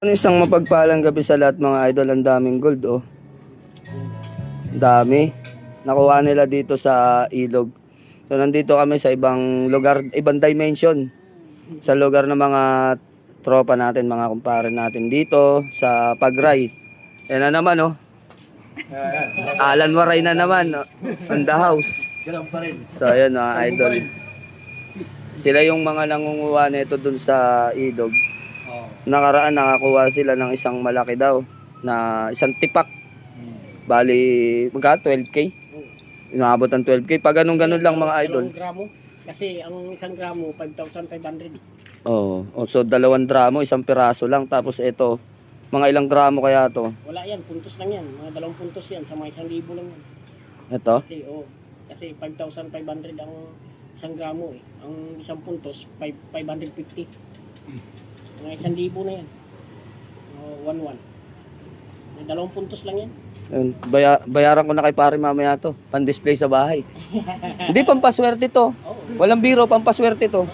Isang mapagpalang gabi sa lahat mga idol, ang daming gold oh. Dami. Nakuha nila dito sa ilog. So nandito kami sa ibang lugar, ibang dimension. Sa lugar ng mga tropa natin, mga kumpare natin dito sa Pagray. Yan na naman oh. Alan Waray na naman oh. On the house. So ayun mga idol. Sila yung mga nangunguha nito dun sa ilog. Nakaraan nakakuha sila ng isang malaki daw na isang tipak. Bali, magka 12k. Inaabot ng 12k. Pag ganun lang mga idol. Gramo. Kasi ang isang gramo 5,500. Oo. Oh, so 2 gramo, isang piraso lang. Tapos ito, mga ilang gramo kaya to? Wala yan, puntos lang yan. Mga 2 puntos yan, sa mga 1,000 lang yan. Ito? Kasi 5,500 ang isang gramo eh. Ang isang puntos 550. Mga 1,000 na yan. 1,1. May 2 puntos lang yan. Yun, bayaran ko na kay pare mamaya to. Pan-display sa bahay. Hindi, pampaswerte to. Walang biro, pampaswerte to.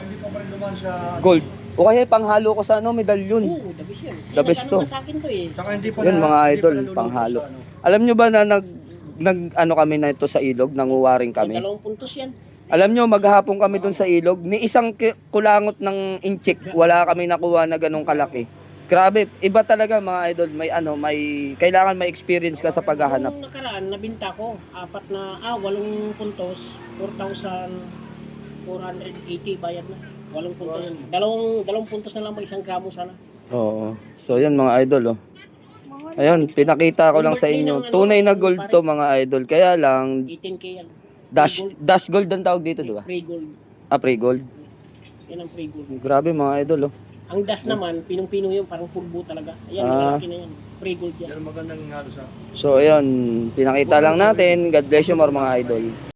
Gold. O kaya panghalo ko sa medalyon. Oo, the best yan. The best to. Sa akin to eh. Yun mga idol, panghalo. Alam nyo ba na nag kami na ito sa ilog, nanguwaring kami? May 2 puntos yan. Alam nyo, maghapon kami dun sa ilog, ni isang kulangot ng inchik, wala kami nakuha na ganong kalaki. Grabe, iba talaga mga idol, may kailangan may experience ka sa paghahanap. Nung nakaraan, nabinta ko, 8 puntos, 4,480 bayad na. 8 puntos. Dalawang puntos na lang, may 1 gramo sana. Oo. So yan mga idol oh. Ayun, pinakita ko lang sa inyo. Tunay na gold to mga idol. Kaya lang 18k yan. dash gold ang tawag dito, di ba? Pre-gold. Ah, pre-gold. Yan ang pre-gold. Grabe mga idol oh. Ang dash naman, pinong-pino yun, parang pulbo talaga. Ayan, malaki na yan. Pre-gold yan. So ayun, pinakita lang natin. God bless you more mga idol.